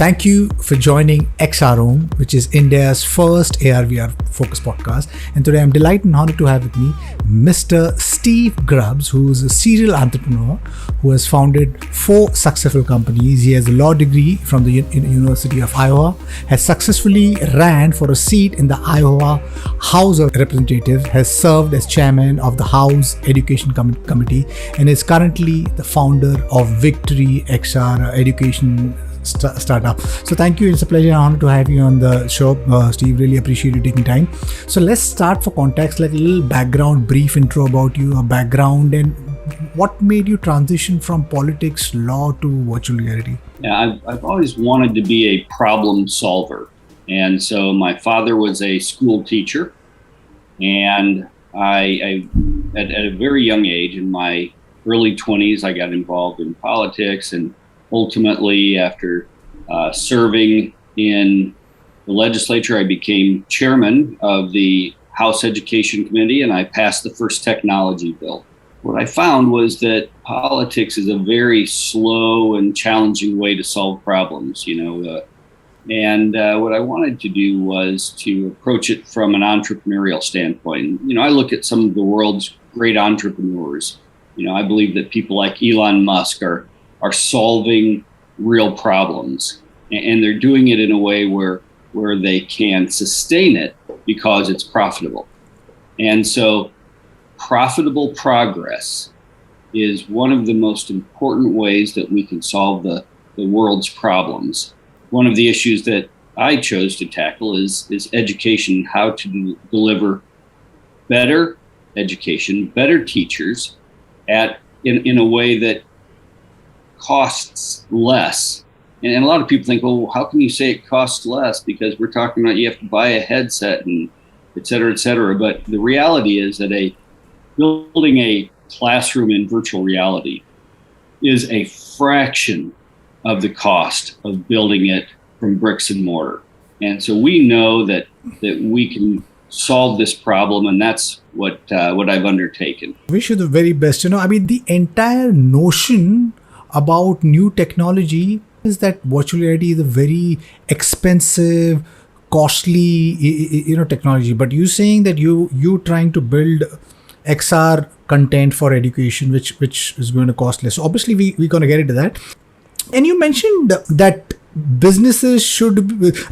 Thank you for joining XR Room, which is India's first AR/VR focused podcast. And today I'm delighted and honored to have with me Mr. Steve Grubbs, who is a serial entrepreneur who has founded 4 successful companies. He has a law degree from the University of Iowa, has successfully ran for a seat in the Iowa House of Representatives, has served as chairman of the House Education Committee, and is currently the founder of VictoryXR education startup. So thank you. It's a pleasure and honor to have you on the show, Steve. Really appreciate you taking time. So let's start for context, like a little background, brief intro about you, a background, and what made you transition from politics, law to virtual reality? Yeah, I've always wanted to be a problem solver. And so my father was a school teacher, and I at a very young age, in my early 20s, I got involved in politics, and ultimately, after serving in the legislature, I became chairman of the House Education Committee, and I passed the first technology bill. What I found was that politics is a very slow and challenging way to solve problems, and what I wanted to do was to approach it from an entrepreneurial standpoint. I look at some of the world's great entrepreneurs. I believe that people like Elon Musk are solving real problems, and they're doing it in a way where they can sustain it because it's profitable. And so profitable progress is one of the most important ways that we can solve the world's problems. One of the issues that I chose to tackle is education, how to deliver better education, better teachers in a way that costs less. And a lot of people think, well, how can you say it costs less? Because we're talking about you have to buy a headset and et cetera, et cetera. But the reality is that building a classroom in virtual reality is a fraction of the cost of building it from bricks and mortar. And so we know that we can solve this problem, and that's what I've undertaken. Wish you the very best. The entire notion about new technology is that virtual reality is a very expensive, costly, technology. But you saying that you trying to build XR content for education, which is going to cost less. So obviously, we're going to get into that. And you mentioned that businesses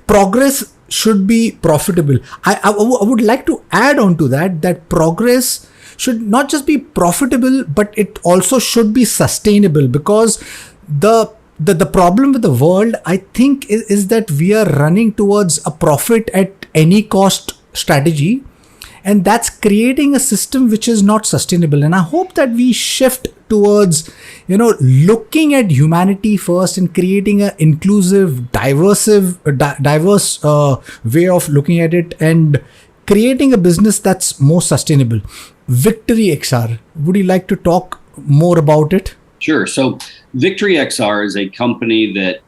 progress should be profitable. I would like to add on to that progress should not just be profitable, but it also should be sustainable, because the problem with the world, I think, is that we are running towards a profit at any cost strategy, and that's creating a system which is not sustainable. And I hope that we shift towards looking at humanity first and creating an inclusive, diverse way of looking at it, and creating a business that's more sustainable. VictoryXR, would you like to talk more about it? Sure. So VictoryXR is a company that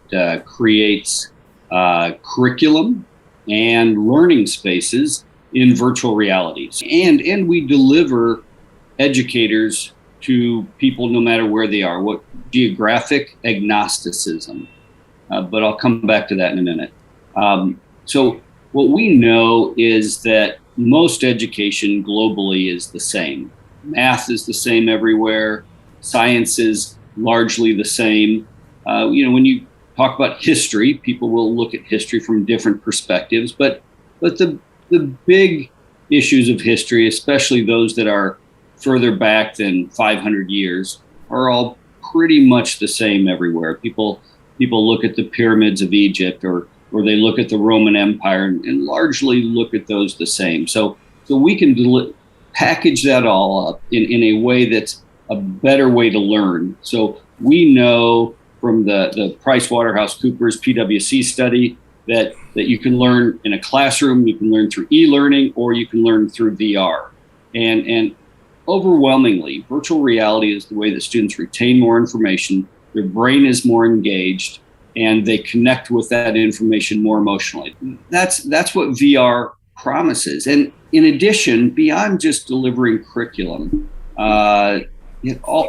creates curriculum and learning spaces in virtual realities. And we deliver educators to people no matter where they are, what geographic agnosticism. But I'll come back to that in a minute. So what we know is that most education globally is the same. Math is the same everywhere. Science is largely the same. When you talk about history, people will look at history from different perspectives, but the big issues of history, especially those that are further back than 500 years, are all pretty much the same everywhere. People look at the pyramids of Egypt, or they look at the Roman Empire, and largely look at those the same. So we can package that all up in a way that's a better way to learn. So we know from the PricewaterhouseCoopers PwC study that you can learn in a classroom, you can learn through e-learning, or you can learn through VR. And overwhelmingly, virtual reality is the way that students retain more information, their brain is more engaged, and they connect with that information more emotionally. That's what VR promises. And in addition, beyond just delivering curriculum,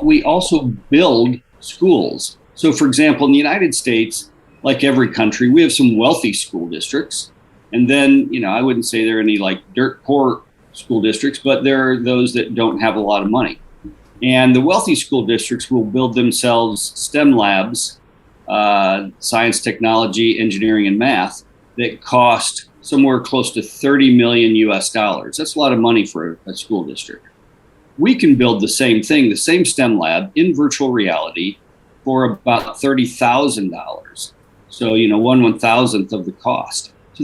we also build schools. So for example, in the United States, like every country, we have some wealthy school districts. And then, I wouldn't say there are any like dirt poor school districts, but there are those that don't have a lot of money. And the wealthy school districts will build themselves STEM labs, science, technology, engineering, and math, that cost somewhere close to 30 million US dollars. That's a lot of money for a school district. We can build the same thing, the same STEM lab in virtual reality for about $30,000. So, 1/1000th of the cost. So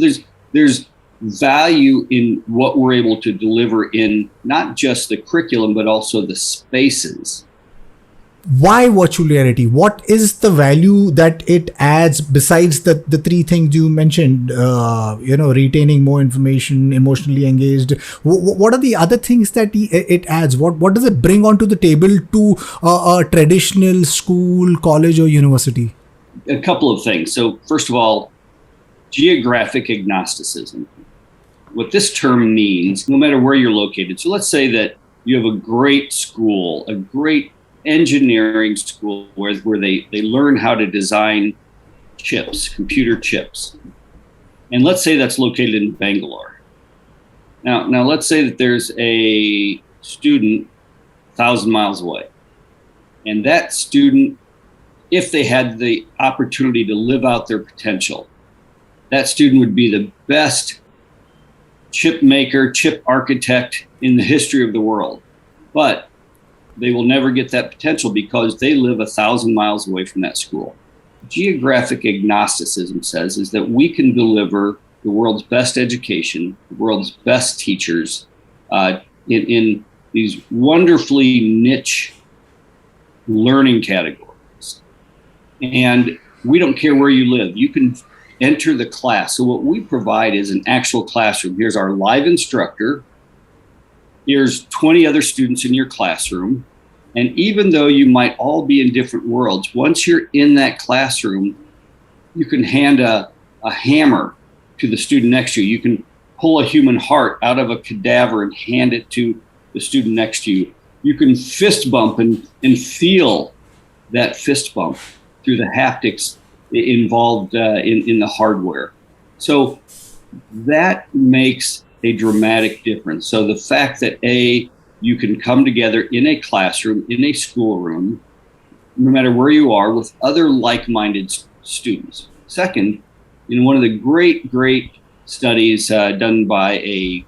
there's value in what we're able to deliver in not just the curriculum, but also the spaces. Why virtual reality? What is the value that it adds besides the three things you mentioned? Retaining more information, emotionally engaged. What are the other things that it adds? What does it bring onto the table to a traditional school, college, or university? A couple of things. So first of all, geographic agnosticism. What this term means, no matter where you're located. So let's say that you have a great school, a great engineering school where they learn how to design chips, computer chips. And let's say that's located in Bangalore. Now let's say that there's a student 1,000 miles away. And that student, if they had the opportunity to live out their potential, that student would be the best chip maker, chip architect in the history of the world. But they will never get that potential because they live 1,000 miles away from that school. Geographic agnosticism says is that we can deliver the world's best education, the world's best teachers in these wonderfully niche learning categories. And we don't care where you live. You can enter the class. So what we provide is an actual classroom. Here's our live instructor. Here's 20 other students in your classroom. And even though you might all be in different worlds, once you're in that classroom, you can hand a hammer to the student next to you. You can pull a human heart out of a cadaver and hand it to the student next to you. You can fist bump and feel that fist bump through the haptics involved in the hardware. So that makes a dramatic difference. So the fact that you can come together in a classroom, in a schoolroom, no matter where you are, with other like-minded students. Second, one of the great studies done by a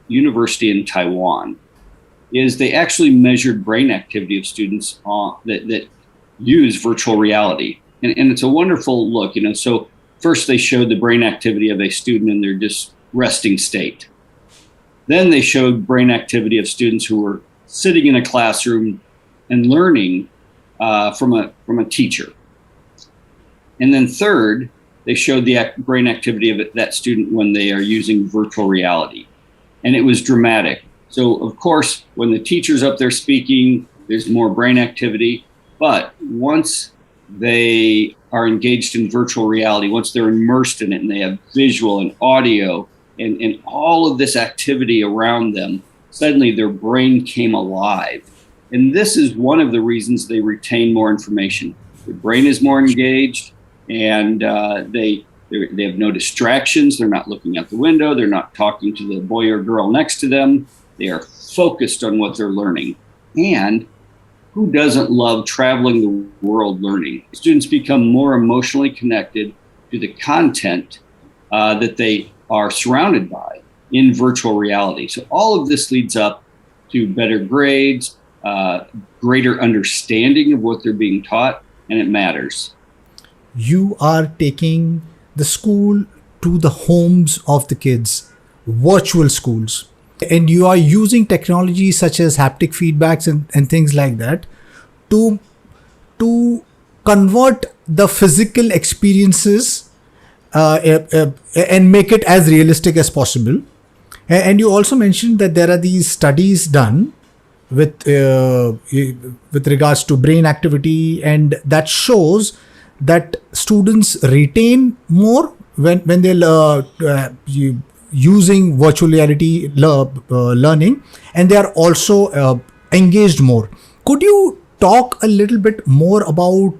university in Taiwan is they actually measured brain activity of students that use virtual reality. And it's a wonderful look, So first they showed the brain activity of a student in their just resting state. Then they showed brain activity of students who were sitting in a classroom and learning from a teacher. And then third, they showed the brain activity of that student when they are using virtual reality. And it was dramatic. So, of course, when the teacher's up there speaking, there's more brain activity. But once they are engaged in virtual reality, once they're immersed in it and they have visual and audio and all of this activity around them, suddenly their brain came alive. And this is one of the reasons they retain more information. Their brain is more engaged, and they have no distractions. They're not looking out the window. They're not talking to the boy or girl next to them. They are focused on what they're learning. And who doesn't love traveling the world learning? Students become more emotionally connected to the content that they are surrounded by in virtual reality. So all of this leads up to better grades, greater understanding of what they're being taught, and it matters. You are taking the school to the homes of the kids, virtual schools. And you are using technology such as haptic feedbacks and things like that to convert the physical experiences and make it as realistic as possible. And you also mentioned that there are these studies done with regards to brain activity, and that shows that students retain more when they're using virtual reality learning, and they are also engaged more. Could you talk a little bit more about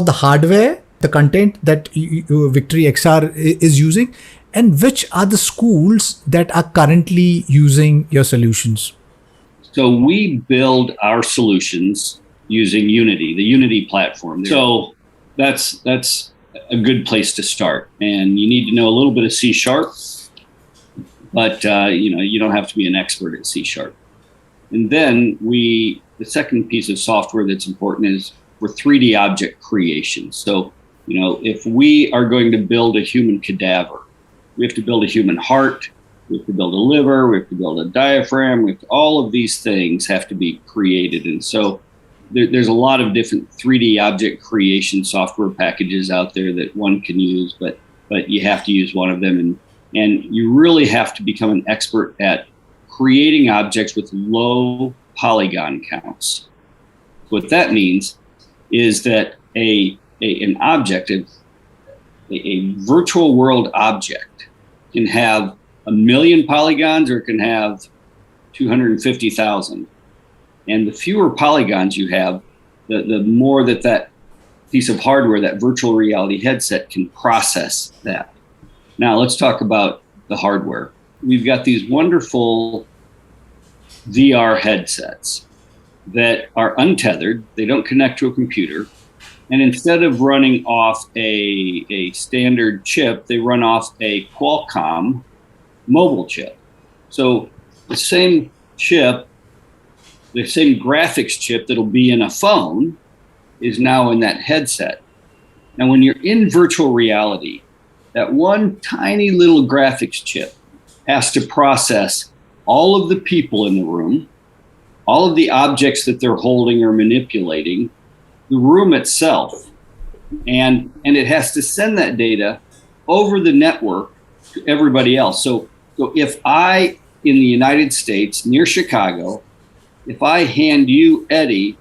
the hardware the content that VictoryXR is using, and which are the schools that are currently using your solutions? So we build our solutions using Unity, the Unity platform. So that's a good place to start. And you need to know a little bit of C#, but you don't have to be an expert at C#. And then the second piece of software that's important is for 3D object creation. So, if we are going to build a human cadaver, we have to build a human heart, we have to build a liver, we have to build a diaphragm, all of these things have to be created. And so there's a lot of different 3D object creation software packages out there that one can use, but you have to use one of them. And you really have to become an expert at creating objects with low polygon counts. What that means is that an object, a virtual world object, can have 1 million polygons or it can have 250,000. And the fewer polygons you have, the more that piece of hardware, that virtual reality headset, can process that. Now let's talk about the hardware. We've got these wonderful VR headsets that are untethered. They don't connect to a computer. And instead of running off a standard chip, they run off a Qualcomm mobile chip. So the same chip, the same graphics chip that'll be in a phone is now in that headset. Now, when you're in virtual reality, that one tiny little graphics chip has to process all of the people in the room, all of the objects that they're holding or manipulating, the room itself, and it has to send that data over the network to everybody else. So if I, in the United States, near Chicago, if I hand you, Eddie,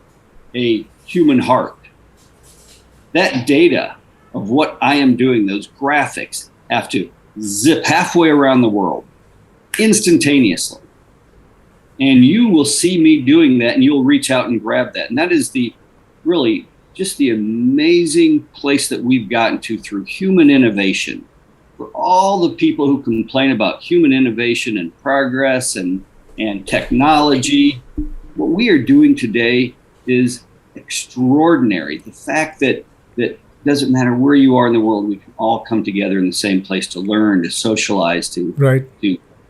a human heart, that data of what I am doing, those graphics, have to zip halfway around the world instantaneously. And you will see me doing that, and you'll reach out and grab that. And that is really just the amazing place that we've gotten to through human innovation. For all the people who complain about human innovation and progress and technology, what we are doing today is extraordinary. The fact that doesn't matter where you are in the world, we can all come together in the same place to learn, to socialize, to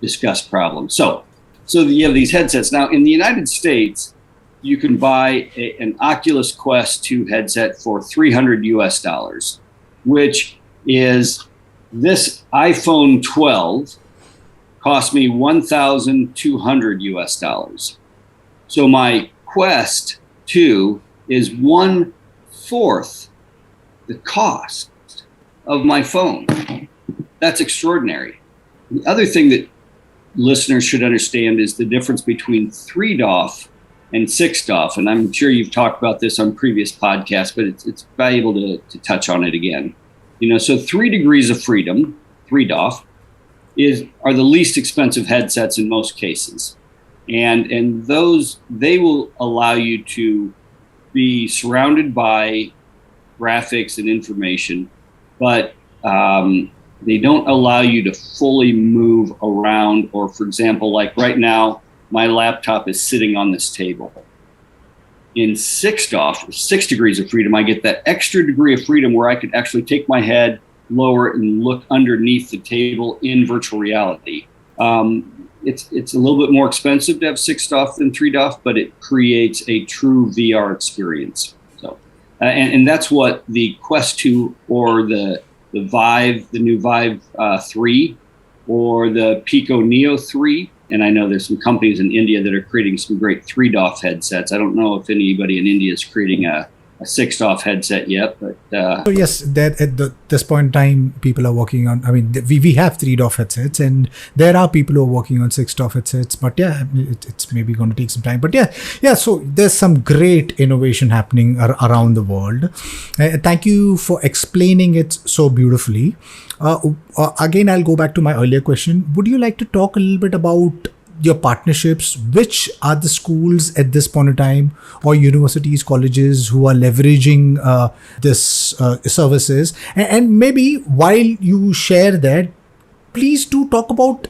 discuss problems. So you have these headsets. Now, in the United States, you can buy an Oculus Quest 2 headset for $300, which is this iPhone 12 cost me $1,200. So my Quest 2 is 1/4 the cost of my phone. That's extraordinary. The other thing that listeners should understand is the difference between 3DoF and 6DoF. And I'm sure you've talked about this on previous podcasts, but it's valuable to touch on it again. So 3 degrees of freedom, 3DoF, are the least expensive headsets in most cases. And those, they will allow you to be surrounded by graphics and information, but they don't allow you to fully move around. Or, for example, like right now, my laptop is sitting on this table. In 6DoF, 6 degrees of freedom, I get that extra degree of freedom where I could actually take my head, lower it, and look underneath the table in virtual reality. It's a little bit more expensive to have 6DoF than 3DoF, but it creates a true VR experience. So, and that's what the Quest 2 or the Vive, the new Vive 3, or the Pico Neo 3. And I know there's some companies in India that are creating some great 3DoF headsets. I don't know if anybody in India is creating a 6DoF headset yet, but so yes, that at this point in time, people are working on. I mean, we have 3DoF headsets, and there are people who are working on 6DoF headsets. But yeah, it's maybe going to take some time. But yeah. So there's some great innovation happening around the world. Thank you for explaining it so beautifully. Again, I'll go back to my earlier question. Would you like to talk a little bit about your partnerships? Which are the schools at this point in time, or universities, colleges who are leveraging this services? And maybe while you share that, please do talk about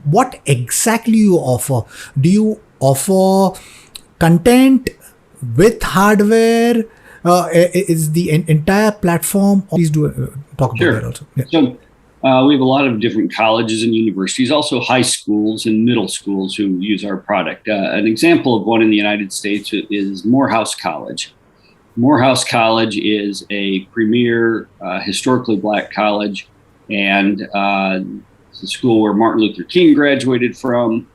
what exactly you offer. Do you offer content with hardware? Is the entire platform? Please do talk about Sure. that also. Yeah. So we have a lot of different colleges and universities, also high schools and middle schools who use our product. An example of one in the United States is Morehouse College. Morehouse College is a premier historically black college, and it's a school where Martin Luther King graduated from,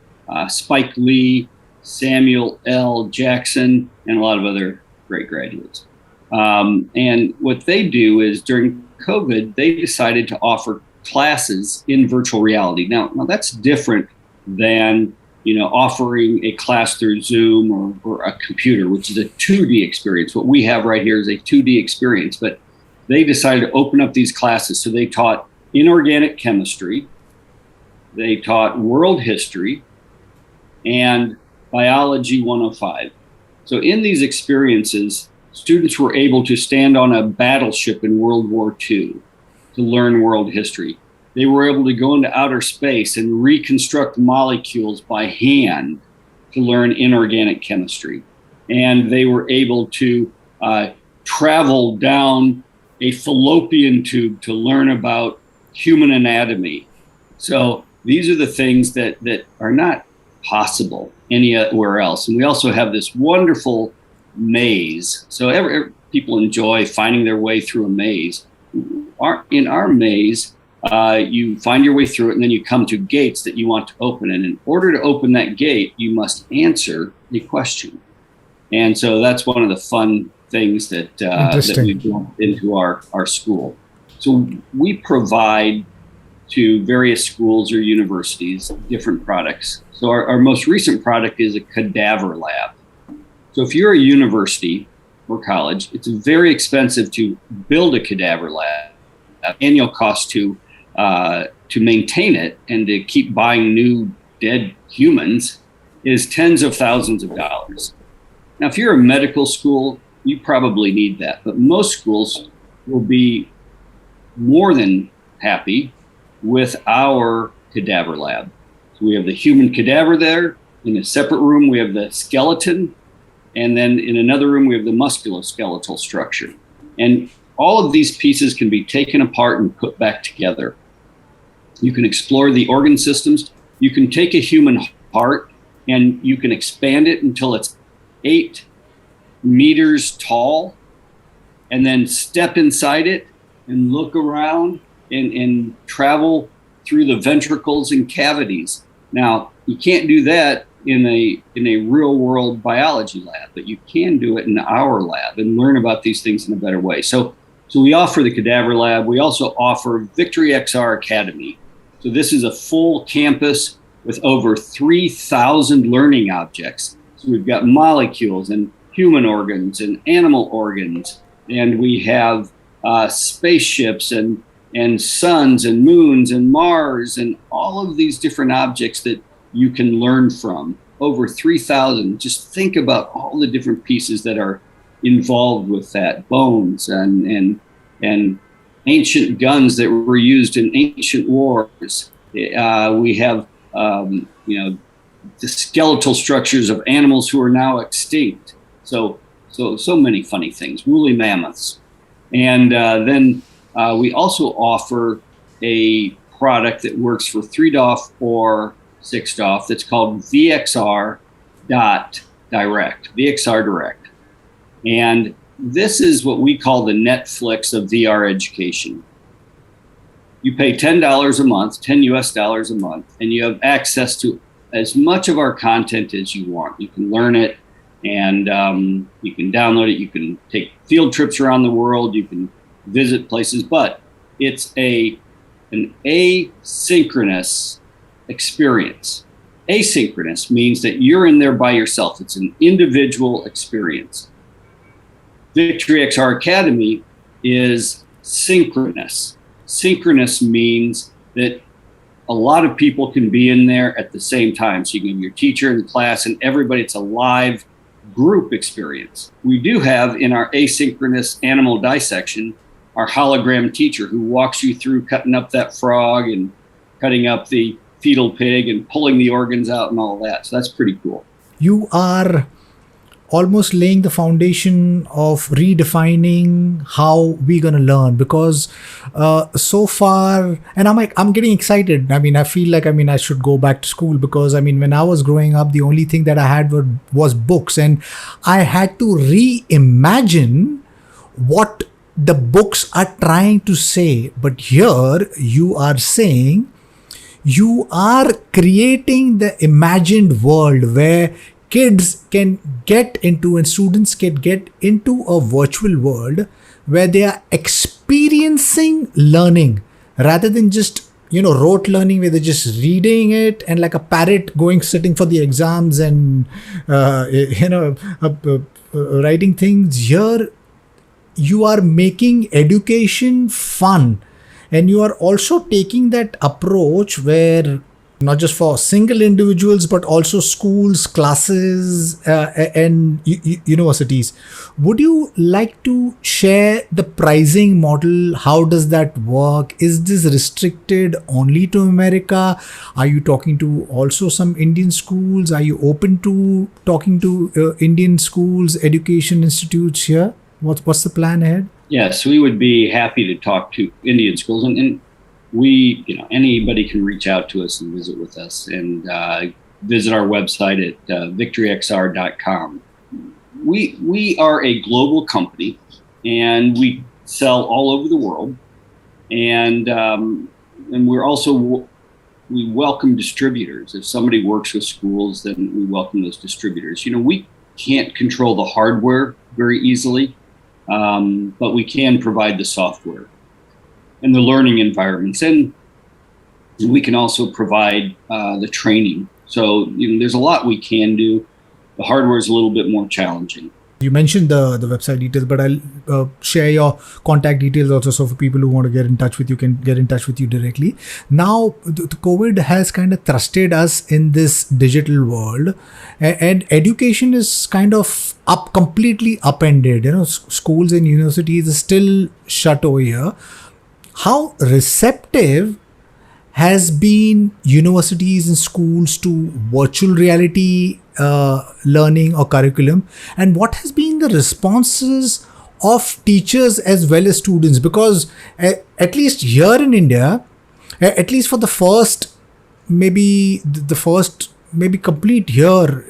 Spike Lee, Samuel L. Jackson, and a lot of other great graduates. And what they do is during COVID, they decided to offer classes in virtual reality. Now that's different than offering a class through Zoom or a computer, which is a 2D experience. What we have right here is a 2D experience, but they decided to open up these classes. So they taught inorganic chemistry, they taught world history, and biology 105. So in these experiences, students were able to stand on a battleship in World War II to learn world history. They were able to go into outer space and reconstruct molecules by hand to learn inorganic chemistry. And they were able to travel down a fallopian tube to learn about human anatomy. So these are the things that are not possible anywhere else. And we also have this wonderful maze. So people enjoy finding their way through a maze. In our maze, you find your way through it, and then you come to gates that you want to open. And in order to open that gate, you must answer a question. And so that's one of the fun things that we built into our school. So we provide to various schools or universities different products. So our most recent product is a cadaver lab. So if you're a university or college, it's very expensive to build a cadaver lab. Annual cost to maintain it and to keep buying new dead humans is tens of thousands of dollars. Now, if you're a medical school, you probably need that, but most schools will be more than happy with our cadaver lab. So we have the human cadaver there. In a separate room, we have the skeleton. And then in another room, we have the musculoskeletal structure. And all of these pieces can be taken apart and put back together. You can explore the organ systems. You can take a human heart and you can expand it until it's 8 meters tall, and then step inside it and look around and travel through the ventricles and cavities. Now, you can't do that in a real world biology lab, but you can do it in our lab and learn about these things in a better way. So we offer the cadaver lab. We also offer VictoryXR Academy. So this is a full campus with over 3,000 learning objects. So we've got molecules and human organs and animal organs, and we have spaceships and suns and moons and Mars and all of these different objects that you can learn from. Over 3,000. Just think about all the different pieces that are involved with that. Bones and ancient guns that were used in ancient wars. We have the skeletal structures of animals who are now extinct. So many funny things. Woolly mammoths. And then we also offer a product that works for 3DOF or 6DOF that's called VXR Direct, VXR Direct. And this is what we call the Netflix of VR education. You pay $10 a month, $10 US a month, and you have access to as much of our content as you want. You can learn it, and you can download it. You can take field trips around the world. You can visit places, but it's an asynchronous experience. Asynchronous means that you're in there by yourself. It's an individual experience. VictoryXR Academy is synchronous. Synchronous means that a lot of people can be in there at the same time. So you can have your teacher in class and everybody. It's a live group experience. We do have in our asynchronous animal dissection our hologram teacher who walks you through cutting up that frog and cutting up the fetal pig and pulling the organs out and all that. So that's pretty cool. You are almost laying the foundation of redefining how we're going to learn, because so far, and I'm getting excited. I mean, I feel like, I should go back to school, because when I was growing up, the only thing that I had was books, and I had to reimagine what the books are trying to say. But here you are saying you are creating the imagined world where kids can get into and students can get into a virtual world where they are experiencing learning rather than just rote learning, where they're just reading it and like a parrot sitting for the exams and writing things. Here you are making education fun, and you are also taking that approach where not just for single individuals, but also schools, classes, and universities. Would you like to share the pricing model? How does that work? Is this restricted only to America? Are you talking to also some Indian schools? Are you open to talking to Indian schools, education institutes here? What's the plan ahead? Yes, we would be happy to talk to Indian schools, and we, anybody can reach out to us and visit with us, and visit our website at VictoryXR.com. We are a global company, and we sell all over the world, and we're also we welcome distributors. If somebody works with schools, then we welcome those distributors. We can't control the hardware very easily, but we can provide the software and the learning environments, and we can also provide the training. So there's a lot we can do. The hardware is a little bit more challenging. You mentioned the website details, but I'll share your contact details also, so for people who want to get in touch with you can get in touch with you directly. Now, the COVID has kind of thrusted us in this digital world, and education is kind of completely upended. Schools and universities are still shut over here. How receptive has been universities and schools to virtual reality learning or curriculum, and what has been the responses of teachers as well as students? Because at least here in India, at least for the first maybe complete year,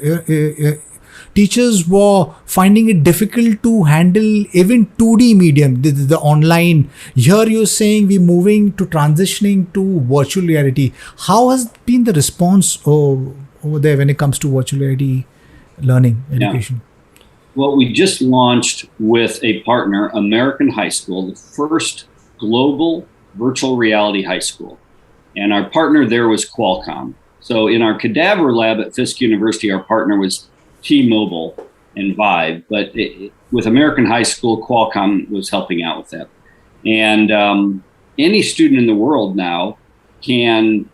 teachers were finding it difficult to handle even 2D medium, the online. Here you're saying we're moving to transitioning to virtual reality. How has been the response over there when it comes to virtual reality learning, education? Yeah. Well, we just launched with a partner, American High School, the first global virtual reality high school. And our partner there was Qualcomm. So in our cadaver lab at Fisk University, our partner was T-Mobile and Vive, but with American High School, Qualcomm was helping out with that. And any student in the world now can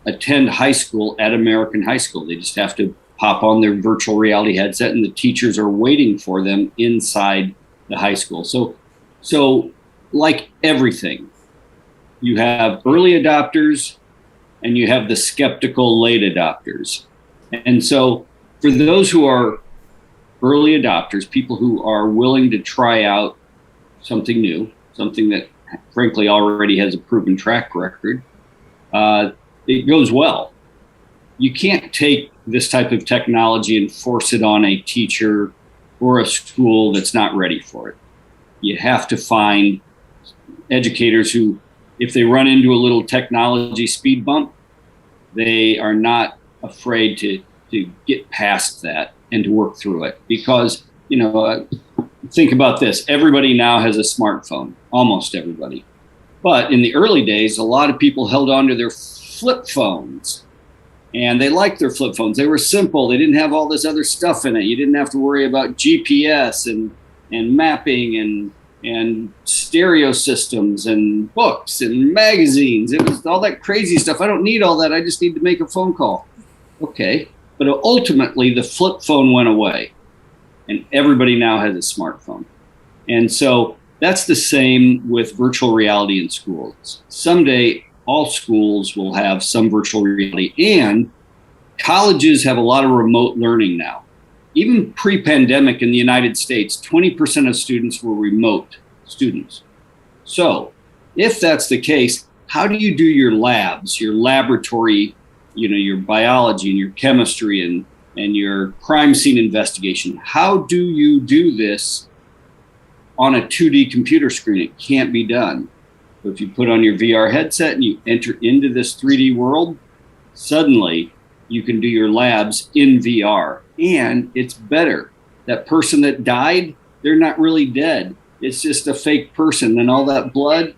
attend high school at American High School. They just have to pop on their virtual reality headset, and the teachers are waiting for them inside the high school. So like everything, you have early adopters and you have the skeptical late adopters. And so for those who are early adopters, people who are willing to try out something new, something that frankly already has a proven track record, it goes well. You can't take this type of technology and force it on a teacher or a school that's not ready for it. You have to find educators who, if they run into a little technology speed bump, they are not afraid to get past that and to work through it. Because, think about this. Everybody now has a smartphone, almost everybody. But in the early days, a lot of people held on to their flip phones, and they liked their flip phones. They were simple. They didn't have all this other stuff in it. You didn't have to worry about GPS and mapping and stereo systems and books and magazines. It was all that crazy stuff. I don't need all that. I just need to make a phone call. Okay. But ultimately, the flip phone went away, and everybody now has a smartphone. And so that's the same with virtual reality in schools. Someday, all schools will have some virtual reality, and colleges have a lot of remote learning now. Even pre-pandemic in the United States, 20% of students were remote students. So if that's the case, how do you do your labs, your laboratory, your biology and your chemistry and your crime scene investigation? How do you do this on a 2D computer screen? It can't be done. But if you put on your VR headset and you enter into this 3D world, suddenly you can do your labs in VR. And it's better. That person that died, they're not really dead. It's just a fake person. And all that blood,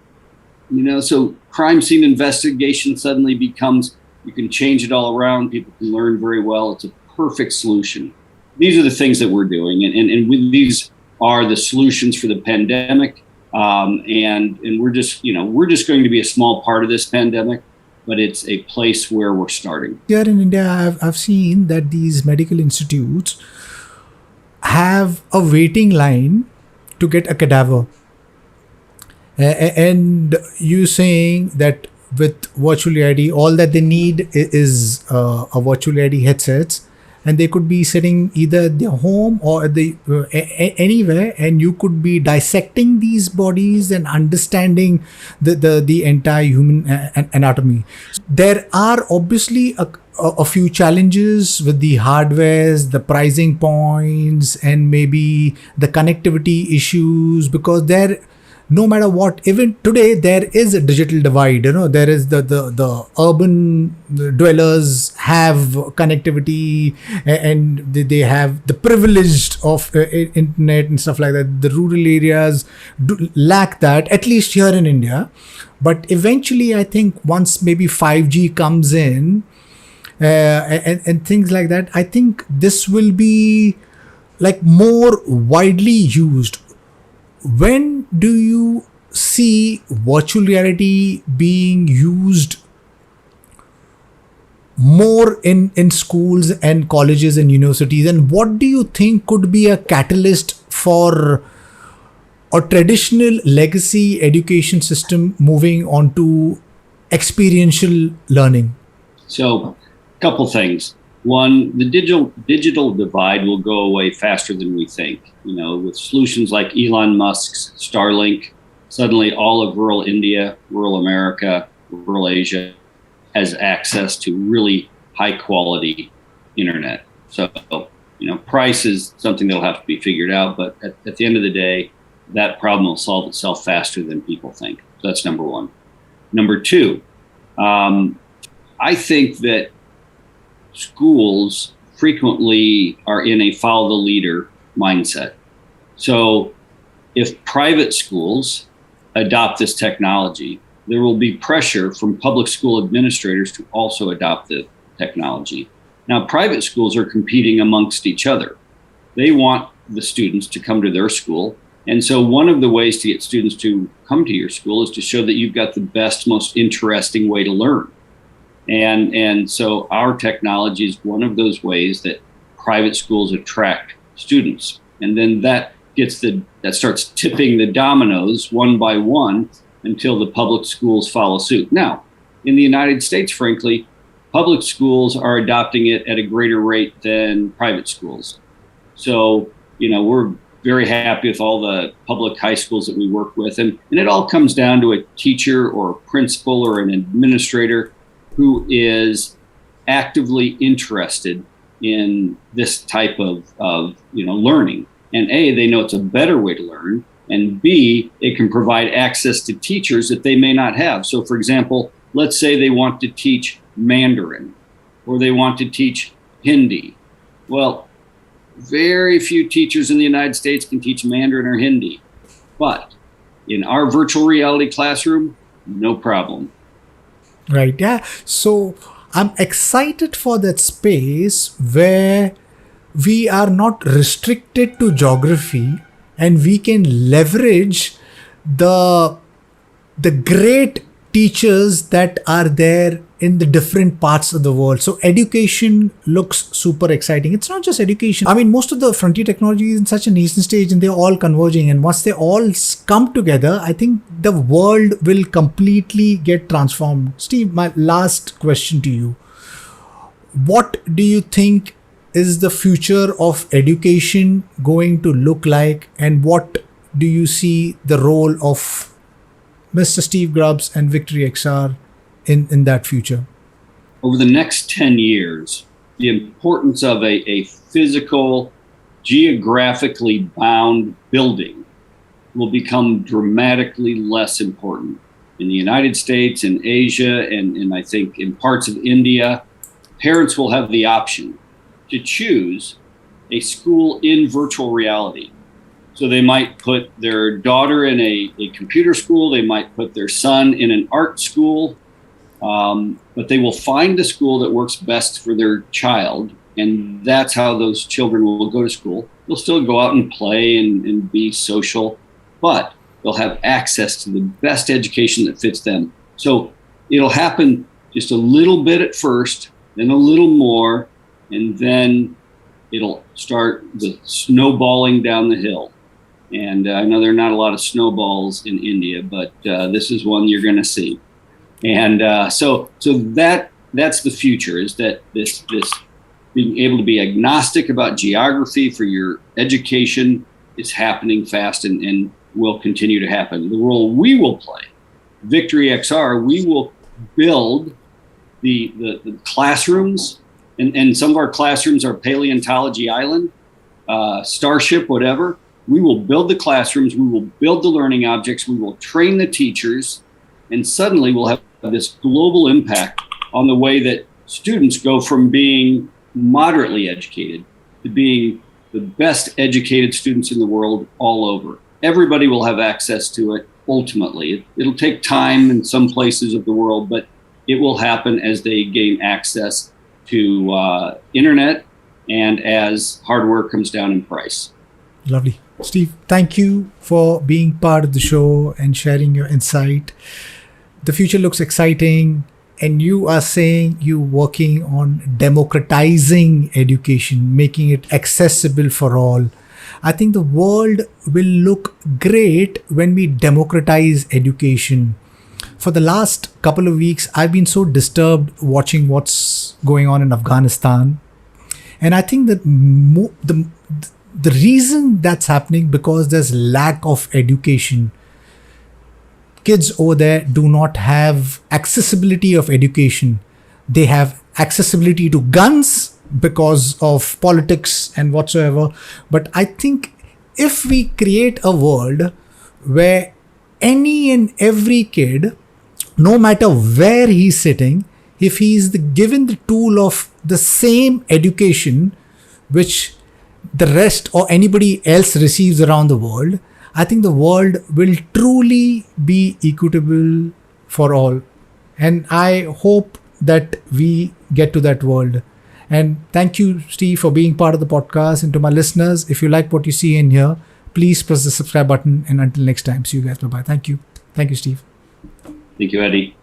so crime scene investigation suddenly becomes, you can change it all around. People can learn very well. It's a perfect solution. These are the things that we're doing. And these are the solutions for the pandemic. And we're just going to be a small part of this pandemic, but it's a place where we're starting. Here in India, I've seen that these medical institutes have a waiting line to get a cadaver. And you saying that with virtual reality, all that they need is a virtual reality headsets, and they could be sitting either at their home or at the anywhere, and you could be dissecting these bodies and understanding the entire human anatomy. There are obviously a few challenges with the hardwares, the pricing points, and maybe the connectivity issues, because no matter what, even today there is a digital divide. There is the urban dwellers have connectivity, and they have the privilege of internet and stuff like that. The rural areas lack that, at least here in India. But eventually, I think once maybe 5G comes in and things like that, I think this will be like more widely used. When do you see virtual reality being used more in schools and colleges and universities? And what do you think could be a catalyst for a traditional legacy education system moving on to experiential learning? So, a couple things. One, the digital divide will go away faster than we think. With solutions like Elon Musk's Starlink, suddenly all of rural India, rural America, rural Asia has access to really high quality internet. So, price is something that'll have to be figured out, but at the end of the day, that problem will solve itself faster than people think. So that's number one. Number two, I think that schools frequently are in a follow the leader mindset. So if private schools adopt this technology, there will be pressure from public school administrators to also adopt the technology. Now, private schools are competing amongst each other. They want the students to come to their school. And so one of the ways to get students to come to your school is to show that you've got the best, most interesting way to learn. And so our technology is one of those ways that private schools attract students. And then that starts tipping the dominoes one by one until the public schools follow suit. Now, in the United States, frankly, public schools are adopting it at a greater rate than private schools. So, we're very happy with all the public high schools that we work with. And it all comes down to a teacher or a principal or an administrator who is actively interested in this type of learning. And A, they know it's a better way to learn. And B, it can provide access to teachers that they may not have. So for example, let's say they want to teach Mandarin or they want to teach Hindi. Well, very few teachers in the United States can teach Mandarin or Hindi. But in our virtual reality classroom, no problem. Right. Yeah. So I'm excited for that space where we are not restricted to geography, and we can leverage the great teachers that are there in the different parts of the world. So education looks super exciting. It's not just education. I mean, most of the frontier technology is in such a nascent stage and they're all converging. And once they all come together, I think the world will completely get transformed. Steve, my last question to you. What do you think is the future of education going to look like? And what do you see the role of Mr. Steve Grubbs and VictoryXR in that future? Over the next 10 years, the importance of a physical, geographically bound building will become dramatically less important. In the United States, in Asia, and I think in parts of India, parents will have the option to choose a school in virtual reality. So they might put their daughter in a computer school, they might put their son in an art school, but they will find the school that works best for their child, and that's how those children will go to school. They'll still go out and play and be social, but they'll have access to the best education that fits them. So it'll happen just a little bit at first, then a little more, and then it'll start the snowballing down the hill. And I know there are not a lot of snowballs in India, but this is one you're going to see. And so that's the future, is that this being able to be agnostic about geography for your education is happening fast and will continue to happen. The role we will play, VictoryXR, we will build the classrooms, and some of our classrooms are Paleontology Island, Starship, whatever. We will build the classrooms, we will build the learning objects, we will train the teachers, and suddenly we'll have this global impact on the way that students go from being moderately educated to being the best educated students in the world all over. Everybody will have access to it ultimately. It'll take time in some places of the world, but it will happen as they gain access to internet and as hardware comes down in price. Lovely. Steve, thank you for being part of the show and sharing your insight. The future looks exciting, and you are saying you're working on democratizing education, making it accessible for all. I think the world will look great when we democratize education. For the last couple of weeks, I've been so disturbed watching what's going on in Afghanistan. And I think that the reason that's happening because there's lack of education. Kids over there do not have accessibility of education. They have accessibility to guns because of politics and whatsoever. But I think if we create a world where any and every kid, no matter where he's sitting, if he's given the tool of the same education which the rest or anybody else receives around the world, I think the world will truly be equitable for all. And I hope that we get to that world. And thank you, Steve, for being part of the podcast. And to my listeners, if you like what you see in here, please press the subscribe button. And until next time, see you guys. Bye-bye. Thank you. Thank you, Steve. Thank you, Eddie.